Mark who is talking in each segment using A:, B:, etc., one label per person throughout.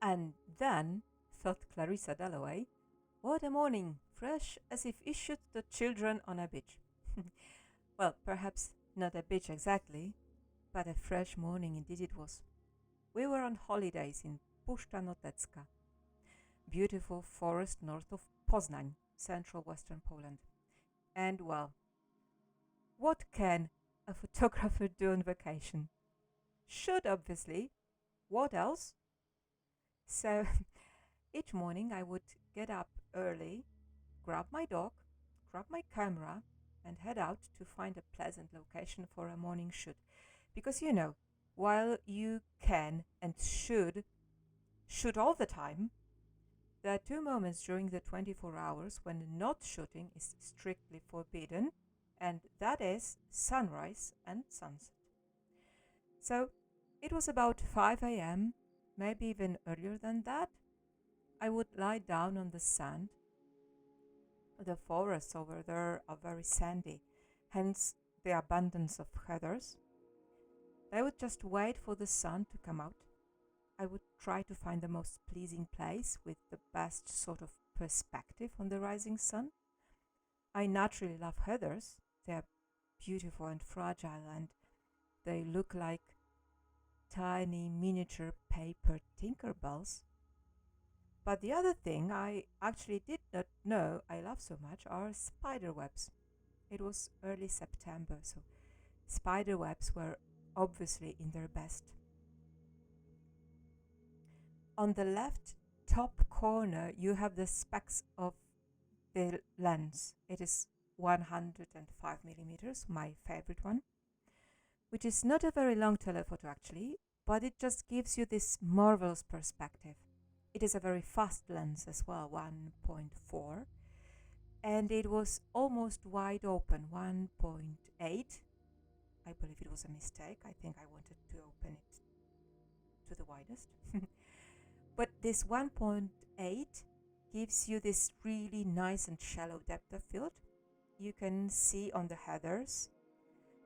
A: And then, thought Clarissa Dalloway, what a morning, fresh as if issued to children on a beach. Well, perhaps not a beach exactly, but a fresh morning indeed it was. We were on holidays in Puszta Notecka, beautiful forest north of Poznań, central western Poland. And well, what can a photographer do on vacation? Shoot, obviously. What else? So each morning I would get up early, grab my dog, grab my camera, and head out to find a pleasant location for a morning shoot. Because while you can and should shoot all the time, there are two moments during the 24 hours when not shooting is strictly forbidden, and that is sunrise and sunset. So it was about 5 a.m., maybe even earlier than that. I would lie down on the sand. The forests over there are very sandy, hence the abundance of heathers. I would just wait for the sun to come out. I would try to find the most pleasing place with the best sort of perspective on the rising sun. I naturally love heathers. They are beautiful and fragile, and they look like tiny miniature paper Tinkerbells. But the other thing I actually did not know I love so much are spiderwebs. It was early September, so spiderwebs were obviously in their best. On the left top corner, you have the specs of the lens. It is 105 millimeters, my favorite one, which is not a very long telephoto actually, but it just gives you this marvelous perspective. It is a very fast lens as well, 1.4, and it was almost wide open, 1.8. I believe it was a mistake. I think I wanted to open it to the widest. But this 1.8 gives you this really nice and shallow depth of field. You can see on the heathers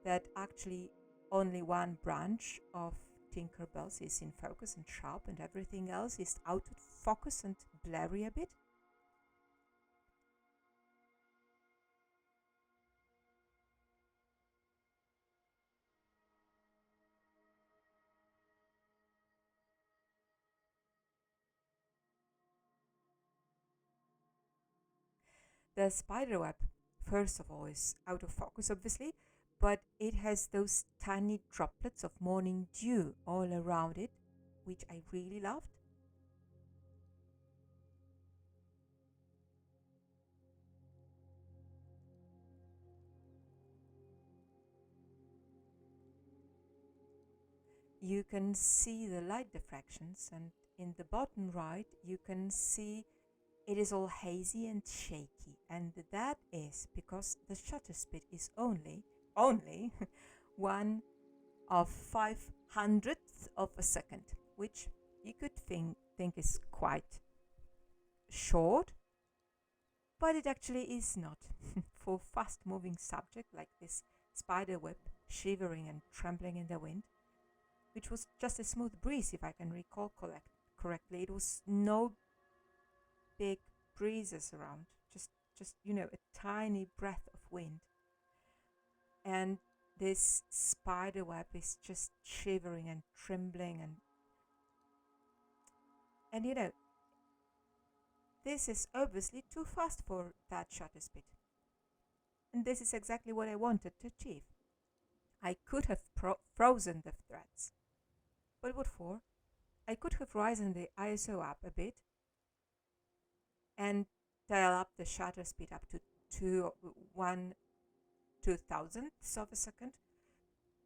A: that actually only one branch of Tinkerbells is in focus and sharp, and everything else is out of focus and blurry a bit. The spiderweb, first of all, is out of focus, obviously, but it has those tiny droplets of morning dew all around it, which I really loved. You can see the light diffractions, and in the bottom right, you can see it is all hazy and shaky, and that is because the shutter speed is only one of 500th of a second, which you could think is quite short, but it actually is not. For fast moving subject like this spider web shivering and trembling in the wind, which was just a smooth breeze, if I can recall correctly. It was no big breezes around, just a tiny breath of wind. And this spider web is just shivering and trembling, and this is obviously too fast for that shutter speed. And this is exactly what I wanted to achieve. I could have frozen the threads. But what for? I could have risen the ISO up a bit and dial up the shutter speed up to 1/2000th of a second,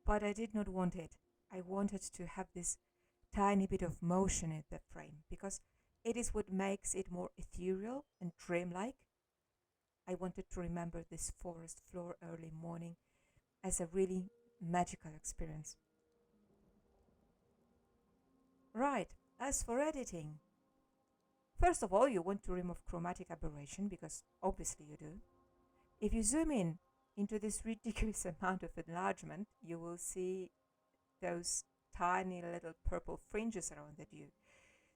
A: but I did not want it. I wanted to have this tiny bit of motion in the frame because it is what makes it more ethereal and dreamlike. I wanted to remember this forest floor early morning as a really magical experience. Right, as for editing, first of all, you want to remove chromatic aberration because obviously you do. If you zoom in into this ridiculous amount of enlargement, you will see those tiny little purple fringes around the dew.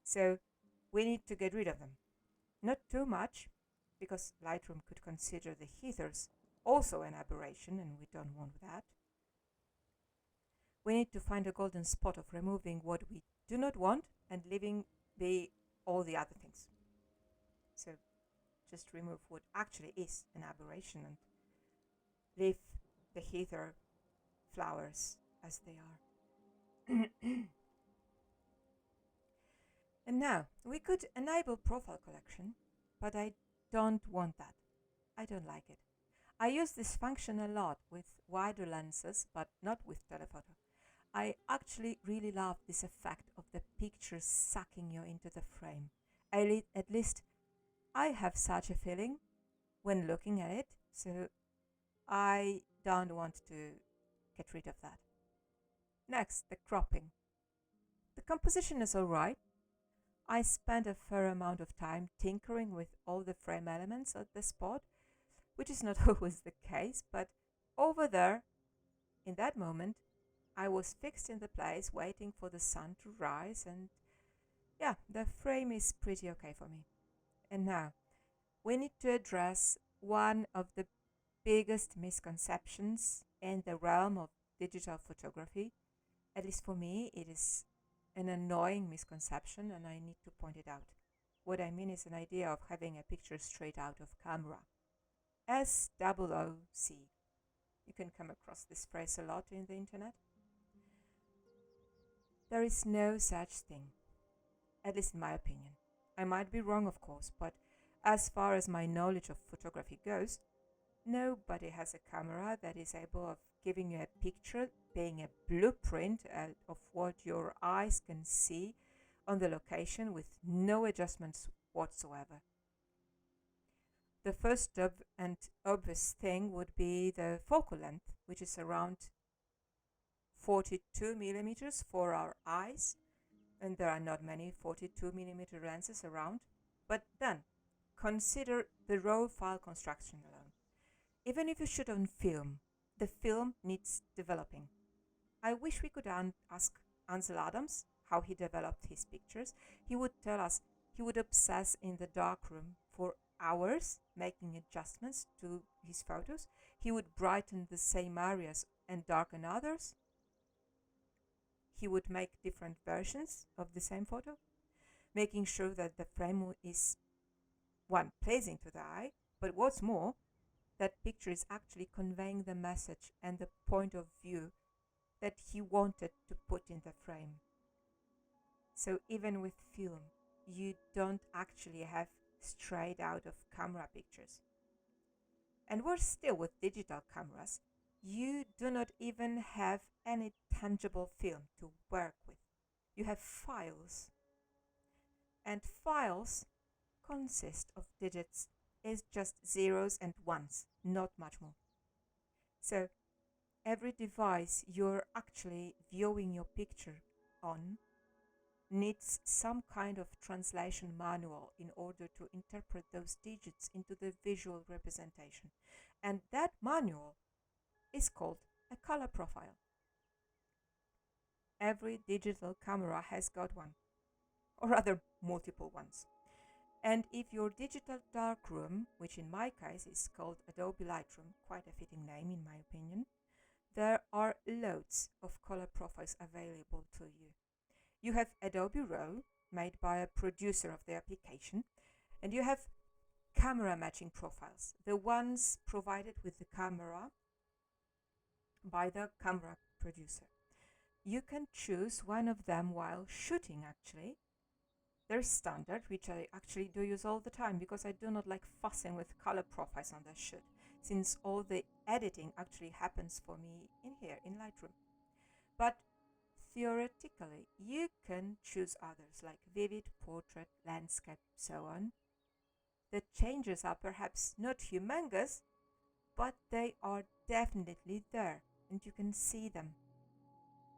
A: So we need to get rid of them. Not too much, because Lightroom could consider the heathers also an aberration, and we don't want that. We need to find a golden spot of removing what we do not want and leaving be all the other things. So just remove what actually is an aberration and leave the heather flowers as they are. And now we could enable profile collection, but I don't want that. I don't like it. I use this function a lot with wider lenses, but not with telephoto. I actually really love this effect of the picture sucking you into the frame. At least I have such a feeling when looking at it, so I don't want to get rid of that. Next, the cropping. The composition is alright. I spent a fair amount of time tinkering with all the frame elements at the spot, which is not always the case, but over there, in that moment, I was fixed in the place waiting for the sun to rise, and yeah, the frame is pretty okay for me. And now, we need to address one of the biggest misconceptions in the realm of digital photography. At least for me, it is an annoying misconception, and I need to point it out. What I mean is an idea of having a picture straight out of camera. SOOC. You can come across this phrase a lot in the internet. There is no such thing, at least in my opinion. I might be wrong, of course, but as far as my knowledge of photography goes, nobody has a camera that is able of giving you a picture, being a blueprint of what your eyes can see on the location with no adjustments whatsoever. The first and obvious thing would be the focal length, which is around 42 millimeters for our eyes, and there are not many 42 millimeter lenses around. But then consider the raw file construction alone. Even if you shoot on film, the film needs developing. I wish we could ask Ansel Adams how he developed his pictures. He would tell us he would obsess in the darkroom for hours making adjustments to his photos. He would brighten the same areas and darken others. He would make different versions of the same photo, making sure that the frame is, one, pleasing to the eye, but what's more, that picture is actually conveying the message and the point of view that he wanted to put in the frame. So even with film, you don't actually have straight out of camera pictures. And worse still, with digital cameras, you do not even have any tangible film to work with. You have files. And files consist of digits, is just zeros and ones, not much more. So every device you're actually viewing your picture on needs some kind of translation manual in order to interpret those digits into the visual representation. And that manual is called a color profile. Every digital camera has got one, or rather multiple ones. And if your digital darkroom, which in my case is called Adobe Lightroom, quite a fitting name in my opinion, there are loads of color profiles available to you. You have Adobe RAW, made by a producer of the application, and you have camera matching profiles, the ones provided with the camera by the camera producer. You can choose one of them while shooting actually. There's standard, which I actually do use all the time because I do not like fussing with color profiles on the shoot, since all the editing actually happens for me in here in Lightroom. But theoretically, you can choose others like vivid, portrait, landscape, so on. The changes are perhaps not humongous, but they are definitely there and you can see them.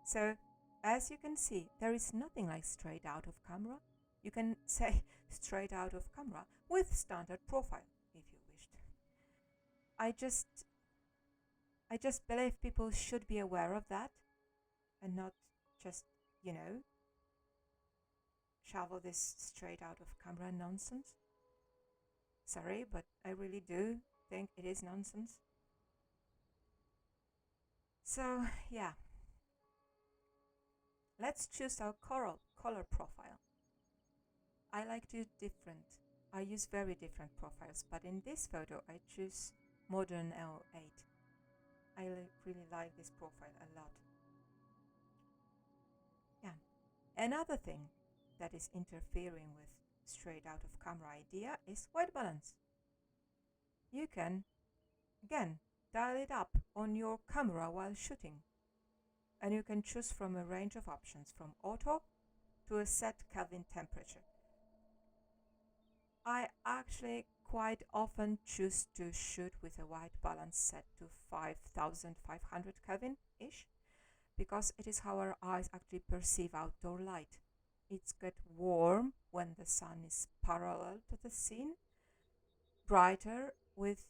A: So, as you can see, there is nothing like straight out of camera. You can say straight out of camera with standard profile if you wished. I just believe people should be aware of that and not just, shovel this straight out of camera nonsense. Sorry, but I really do think it is nonsense. So, yeah. Let's choose our color profile. I like to I use very different profiles, but in this photo I choose Modern L8. I really like this profile a lot. Yeah. Another thing that is interfering with straight out of camera idea is white balance. You can, again, dial it up on your camera while shooting. And you can choose from a range of options, from auto to a set Kelvin temperature. I actually quite often choose to shoot with a white balance set to 5500 Kelvin-ish, because it is how our eyes actually perceive outdoor light. It's get warm when the sun is parallel to the scene, brighter with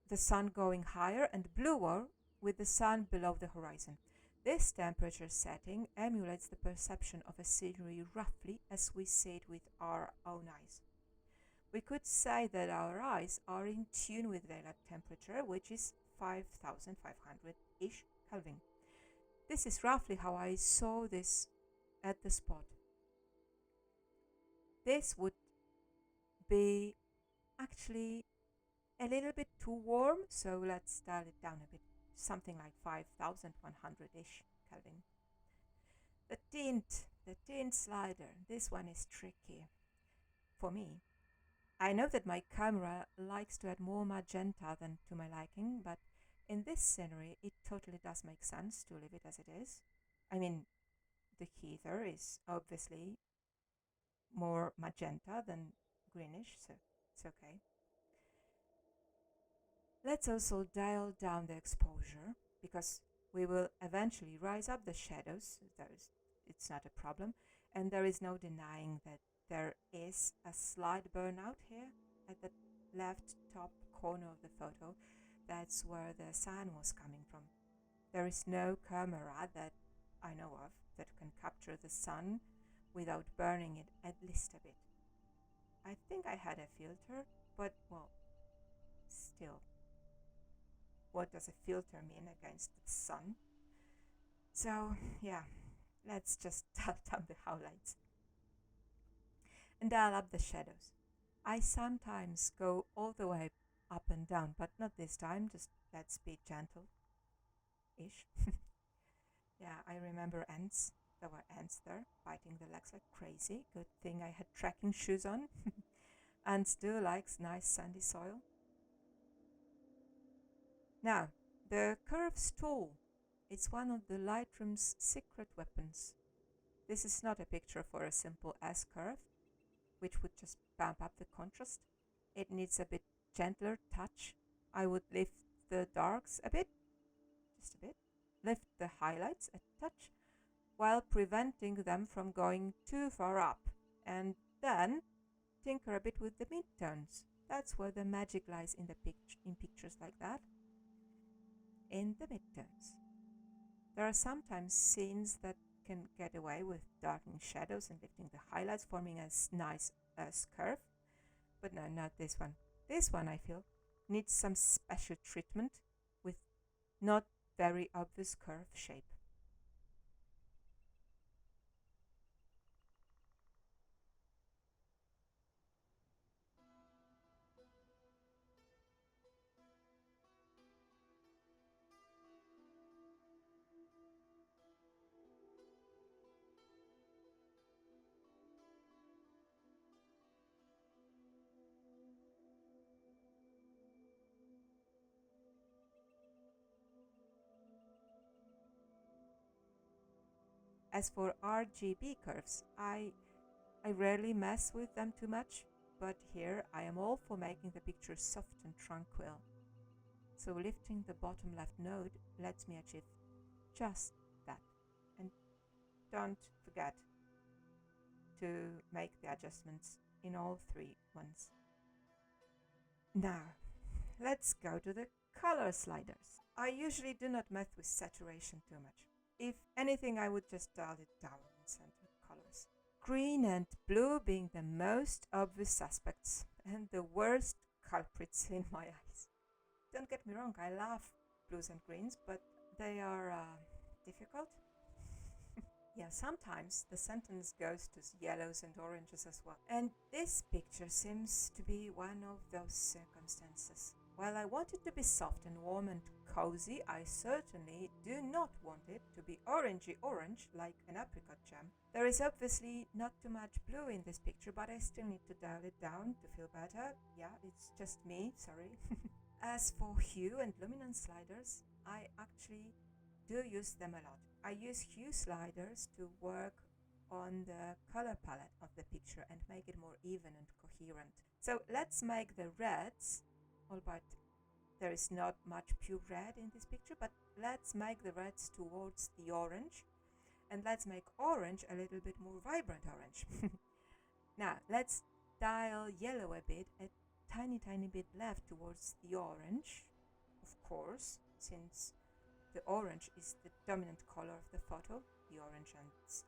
A: the sun going higher, and bluer with the sun below the horizon. This temperature setting emulates the perception of a scenery roughly as we see it with our own eyes. We could say that our eyes are in tune with daylight temperature, which is 5500-ish Kelvin. This is roughly how I saw this at the spot. This would be actually a little bit too warm, so let's dial it down a bit, something like 5100-ish Kelvin. The tint slider, this one is tricky for me. I know that my camera likes to add more magenta than to my liking, but in this scenery it totally does make sense to leave it as it is. I mean, the heather is obviously more magenta than greenish, so it's okay. Let's also dial down the exposure, because we will eventually rise up the shadows. It's not a problem, and there is no denying that there is a slight burnout here at the left top corner of the photo. That's where the sun was coming from. There is no camera that I know of that can capture the sun without burning it at least a bit. I think I had a filter, but well, still, what does a filter mean against the sun? So yeah, let's just dial down the highlights and dial up the shadows. I sometimes go all the way up and down, but not this time, just let's be gentle-ish. Yeah, I remember ants. There were ants there, biting the legs like crazy. Good thing I had trekking shoes on. And still likes nice sandy soil. Now, the curves tool. It's one of the Lightroom's secret weapons. This is not a picture for a simple S-curve, which would just bump up the contrast. It needs a bit gentler touch. I would lift the darks a bit, just a bit, lift the highlights a touch, while preventing them from going too far up, and then tinker a bit with the midtones. That's where the magic lies in pictures like that, in the midtones. There are sometimes scenes that can get away with darkening shadows and lifting the highlights, forming a nice curve, but no, not this one. This one, I feel, needs some special treatment with not very obvious curve shape. As for RGB curves, I rarely mess with them too much, but here I am all for making the picture soft and tranquil. So lifting the bottom left node lets me achieve just that. And don't forget to make the adjustments in all three ones. Now, let's go to the color sliders. I usually do not mess with saturation too much. If anything, I would just dial it down in center colors. green and blue being the most obvious suspects and the worst culprits in my eyes. Don't get me wrong, I love blues and greens, but they are difficult. Yeah, sometimes the sentence goes to yellows and oranges as well. And this picture seems to be one of those circumstances. While I want it to be soft and warm and cozy, I certainly do not want it to be orangey orange like an apricot jam. There is obviously not too much blue in this picture, but I still need to dial it down to feel better. Yeah, it's just me, sorry. As for hue and luminance sliders, I actually do use them a lot. I use hue sliders to work on the color palette of the picture and make it more even and coherent. So let's make the reds, albeit there is not much pure red in this picture, but let's make the reds towards the orange, and let's make orange a little bit more vibrant orange. Now let's dial yellow a bit, a tiny bit left towards the orange, of course, since the orange is the dominant color of the photo, the orange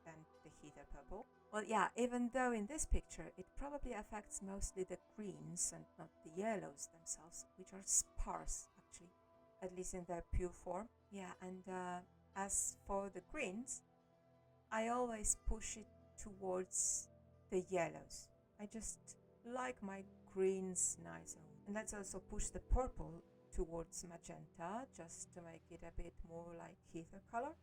A: and the heather purple. Well, yeah, even though in this picture it probably affects mostly the greens and not the yellows themselves, which are sparse actually, at least in their pure form. Yeah, and as for the greens, I always push it towards the yellows. I just like my greens nicer. And let's also push the purple towards magenta, just to make it a bit more like heather color,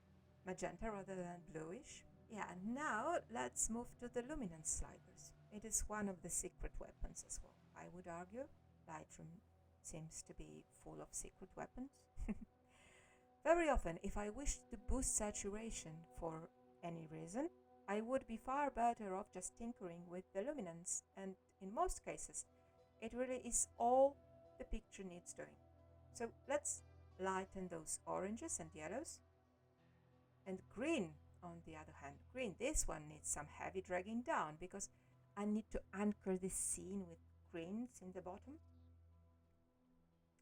A: magenta rather than bluish. Yeah, and now let's move to the luminance sliders. It is one of the secret weapons as well, I would argue. Lightroom seems to be full of secret weapons. Very often, if I wish to boost saturation for any reason, I would be far better off just tinkering with the luminance, and in most cases, it really is all the picture needs doing. So let's lighten those oranges and yellows. And green, on the other hand, green, this one needs some heavy dragging down because I need to anchor this scene with greens in the bottom.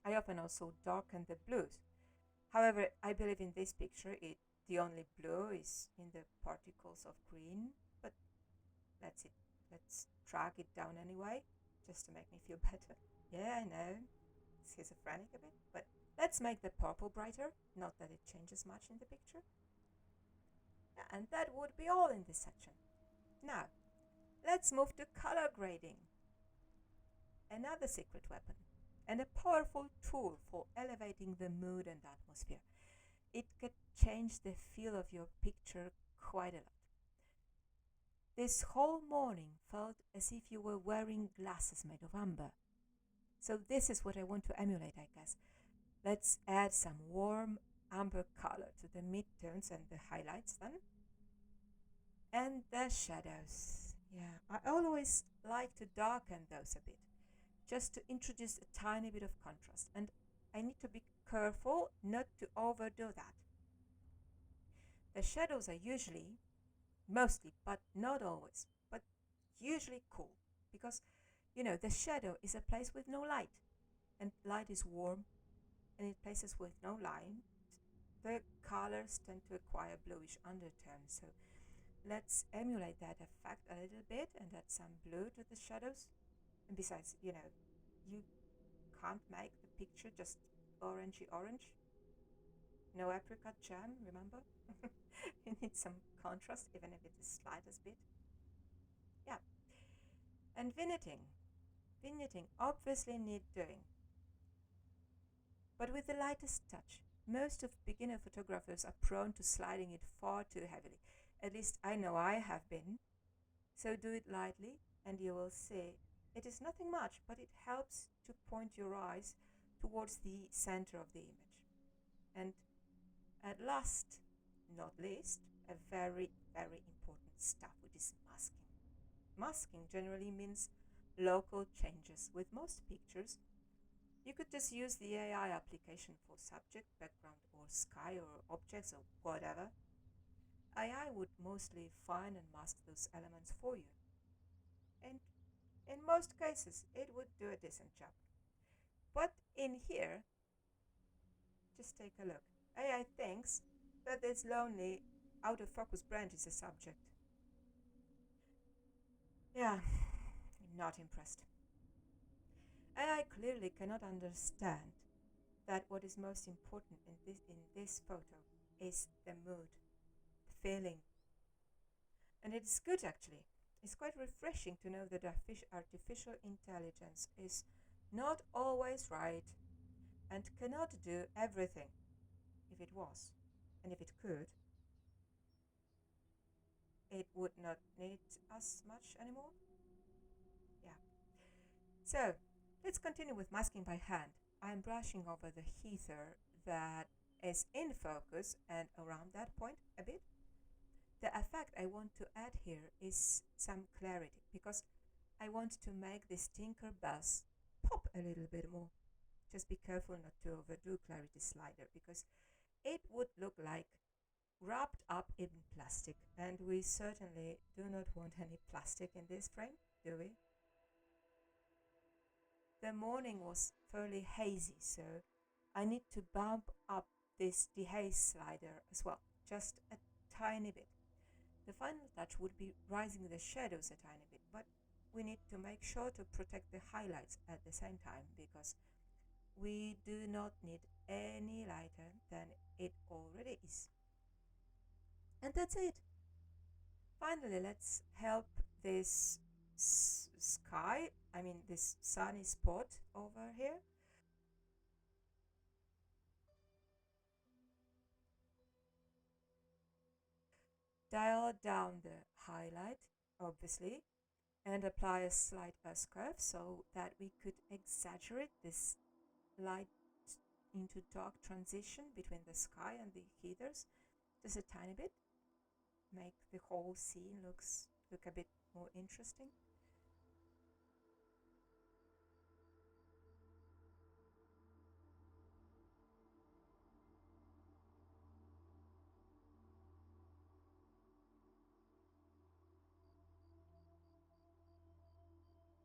A: I often also darken the blues. However, I believe in this picture the only blue is in the particles of green, but let's drag it down anyway, just to make me feel better. Yeah, I know, schizophrenic a bit, but let's make the purple brighter, not that it changes much in the picture. Yeah, and that would be all in this section. Now, let's move to color grading. Another secret weapon, and a powerful tool for elevating the mood and atmosphere. It could change the feel of your picture quite a lot. This whole morning felt as if you were wearing glasses made of amber. So this is what I want to emulate, I guess. Let's add some warm amber color to the midtones and the highlights then. And the shadows. Yeah, I always like to darken those a bit, just to introduce a tiny bit of contrast. And I need to be careful not to overdo that. The shadows are usually, mostly, but not always, but usually cool. Because, the shadow is a place with no light. And light is warm. And in places with no light, the colors tend to acquire bluish undertones. So let's emulate that effect a little bit and add some blue to the shadows. And besides, you can't make the picture just orangey orange. No apricot jam, remember? You need some contrast, even if it is slightest bit. Yeah. And vignetting. Vignetting obviously need doing, but with the lightest touch. Most of beginner photographers are prone to sliding it far too heavily. At least I know I have been. So do it lightly and you will see it is nothing much, but it helps to point your eyes towards the center of the image. And at last, not least, a very, very important stuff, which is masking. Masking generally means local changes. With most pictures, you could just use the AI application for subject, background, or sky, or objects, or whatever. AI would mostly find and mask those elements for you. And in most cases, it would do a decent job. But in here, just take a look. AI thinks that this lonely out of focus branch is a subject. Yeah, not impressed. And I clearly cannot understand that what is most important in this photo is the mood, the feeling. And it's good actually. It's quite refreshing to know that artificial intelligence is not always right and cannot do everything. If it was, and if it could, it would not need us much anymore. Yeah. So let's continue with masking by hand. I'm brushing over the heather that is in focus and around that point a bit. The effect I want to add here is some clarity because I want to make this Tinker Buzz pop a little bit more. Just be careful not to overdo clarity slider because it would look like wrapped up in plastic, and we certainly do not want any plastic in this frame, do we? The morning was fairly hazy, so I need to bump up this dehaze slider as well, just a tiny bit. The final touch would be rising the shadows a tiny bit, but we need to make sure to protect the highlights at the same time because we do not need any lighter than it already is. And that's it. Finally, let's help this sky, this sunny spot over here. Dial down the highlight, obviously, and apply a slight S curve so that we could exaggerate this light into dark transition between the sky and the heathers just a tiny bit, make the whole scene look a bit more interesting.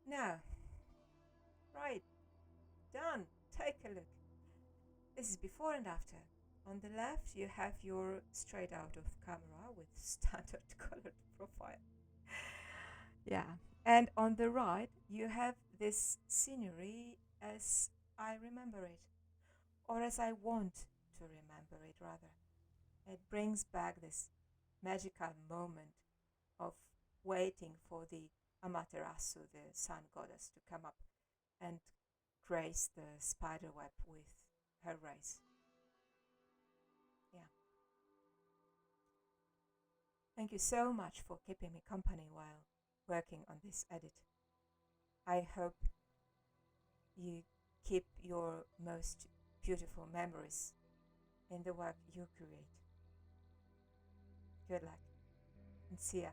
A: Now, right, done. Take a look. This is before and after. On the left, you have your straight out of camera with standard colored profile. Yeah. And on the right, you have this scenery as I remember it, or as I want to remember it, rather. It brings back this magical moment of waiting for the Amaterasu, the sun goddess, to come up and grace the spider web with her rays. Yeah. Thank you so much for keeping me company while working on this edit. I hope you keep your most beautiful memories in the work you create. Good luck and see ya.